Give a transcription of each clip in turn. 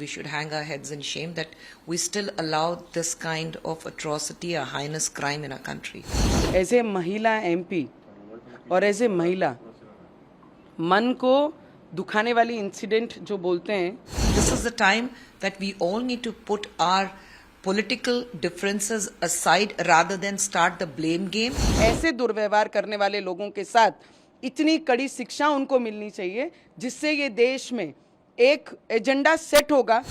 we should hang our heads in shame that we still allow this kind of atrocity, a heinous crime in our country. As a महिला MP और as a महिला मन को दुखाने वाली incident जो बोलते हैं, This is the time that we all need to put our political differences aside rather than start the blame game. ऐसे दुर्व्यवहार करने वाले लोगों के साथ इतनी कड़ी शिक्षा उनको मिलनी चाहिए जिससे ये देश में एक एजेंडा सेट होगा.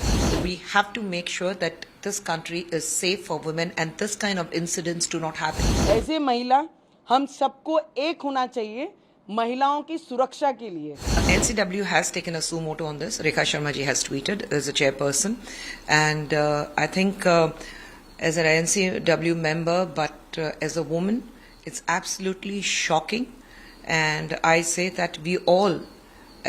We have to make sure that this country is safe for women and this kind of incidents do not happen. As a महिला हम सबको एक होना चाहिए महिलाओं की सुरक्षा के लिए. NCW has taken a suo moto on this. Rekha Sharma ji has tweeted as a chairperson, and I think as an NCW member, but as a woman, it's absolutely shocking. And I say that we all,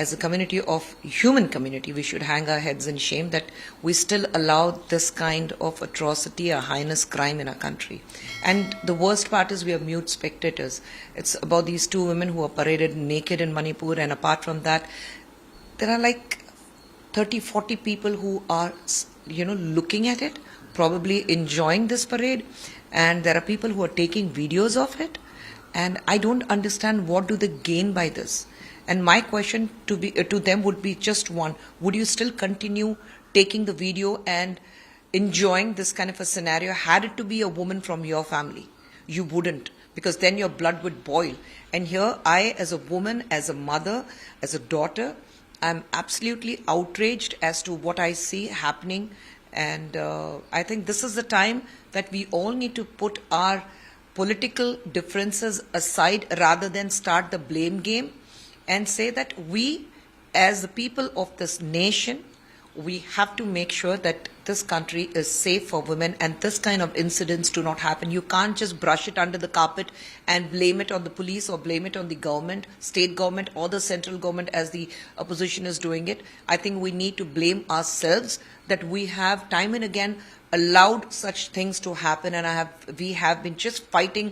as a community of human community, we should hang our heads in shame that we still allow this kind of atrocity, a heinous crime in our country. And the worst part is we are mute spectators. It's about these two women who are paraded naked in Manipur, and apart from that, there are like 30-40 people who are, looking at it, probably enjoying this parade, and there are people who are taking videos of it, and I don't understand what do they gain by this. And my question to them would be just one: would you still continue taking the video and enjoying this kind of a scenario? Had it to be a woman from your family, you wouldn't, because then your blood would boil. And here I, as a woman, as a mother, as a daughter, I'm absolutely outraged as to what I see happening. And I think this is the time that we all need to put our political differences aside rather than start the blame game and say that we, as the people of this nation, we have to make sure that this country is safe for women and this kind of incidents do not happen. You can't just brush it under the carpet and blame it on the police or blame it on the government, state government or the central government as the opposition is doing it. I think we need to blame ourselves that we have time and again allowed such things to happen, and we have been just fighting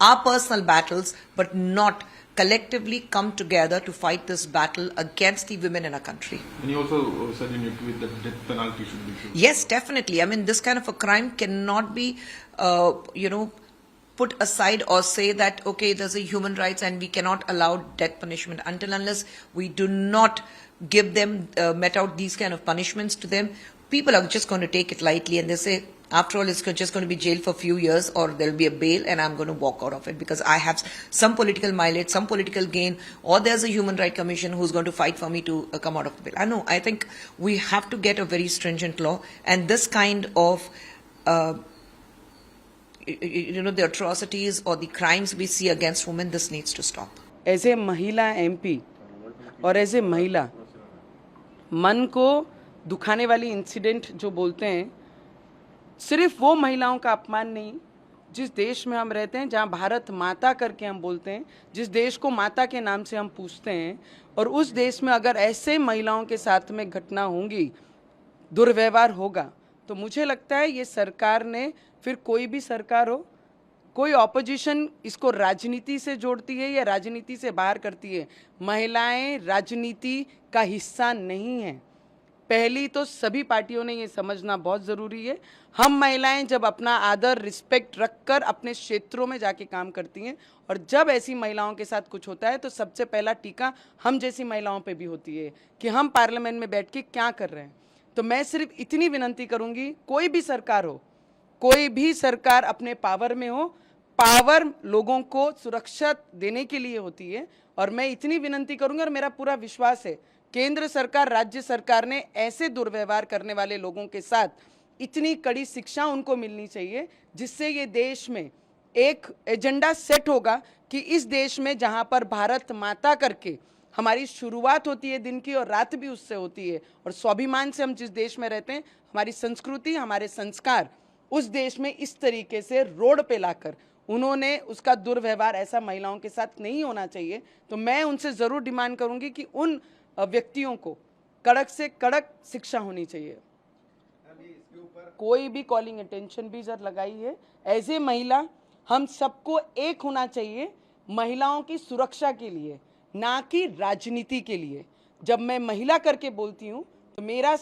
our personal battles but not collectively come together to fight this battle against the women in our country. And you also said in your tweet that death penalty should be issued. Yes, definitely. I mean, this kind of a crime cannot be, put aside or say that, okay, there's a human rights and we cannot allow death punishment until unless we do not give them, met out these kind of punishments to them. People are just going to take it lightly and they say, after all, it's just going to be jail for a few years or there'll be a bail and I'm going to walk out of it because I have some political mileage, some political gain, or there's a human rights commission who's going to fight for me to come out of the bail. I think we have to get a very stringent law, and this kind of, the atrocities or the crimes we see against women, this needs to stop. As a महिला MP और as a महिला मन को दुखाने वाली incident जो बोलते हैं, सिर्फ वो महिलाओं का अपमान नहीं, जिस देश में हम रहते हैं, जहां भारत माता करके हम बोलते हैं, जिस देश को माता के नाम से हम पूछते हैं, और उस देश में अगर ऐसे महिलाओं के साथ में घटना होंगी, दुर्व्यवहार होगा, तो मुझे लगता है ये सरकार ने, फिर कोई भी सरकार हो, कोई ऑपोजिशन इसको राजनीति से जोड़ती है या राजनीति से बाहर करती है. महिलाएं राजनीति का हिस्सा नहीं हैं. पहली तो सभी पार्टियों ने ये समझना बहुत ज़रूरी है. हम महिलाएं जब अपना आदर रिस्पेक्ट रखकर अपने क्षेत्रों में जाके काम करती हैं, और जब ऐसी महिलाओं के साथ कुछ होता है तो सबसे पहला टीका हम जैसी महिलाओं पे भी होती है कि हम पार्लियामेंट में बैठ के क्या कर रहे हैं. तो मैं सिर्फ इतनी विनती करूंगी, कोई भी सरकार हो, कोई भी सरकार अपने पावर में हो, पावर लोगों को सुरक्षा देने के लिए होती है. और मैं इतनी विनती करूंगा और मेरा पूरा विश्वास है केंद्र सरकार, राज्य सरकार ने ऐसे दुर्व्यवहार करने वाले लोगों के साथ इतनी कड़ी शिक्षा उनको मिलनी चाहिए जिससे ये देश में एक एजेंडा सेट होगा कि इस देश में जहां पर भारत माता करके हमारी शुरुआत होती है दिन की और रात भी उससे होती है, और स्वाभिमान से हम जिस देश में रहते हैं, हमारी संस्कृति, हमारे संस्कार उस देश में इस तरीके से रोड पे लाकर उन्होंने उसका दुर्व्यवहार ऐसा महिलाओं के साथ नहीं होना चाहिए. तो मैं उनसे ज़रूर डिमांड करूंगी कि उन व्यक्तियों को कड़क से कड़क शिक्षा होनी चाहिए. कोई भी कॉलिंग अटेंशन भी जर लगाई है, एज ए महिला हम सबको एक होना चाहिए महिलाओं की सुरक्षा के लिए, ना कि राजनीति के लिए. जब मैं महिला करके बोलती हूँ तो मेरा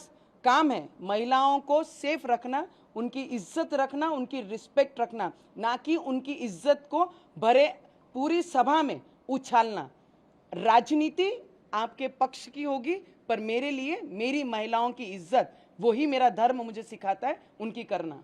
काम है महिलाओं को सेफ रखना, उनकी इज्जत रखना, उनकी रिस्पेक्ट रखना, ना कि उनकी इज्जत को भरे पूरी सभा में उछालना। राजनीति आपके पक्ष की होगी, पर मेरे लिए मेरी महिलाओं की इज्जत, वही मेरा धर्म मुझे सिखाता है उनकी करना।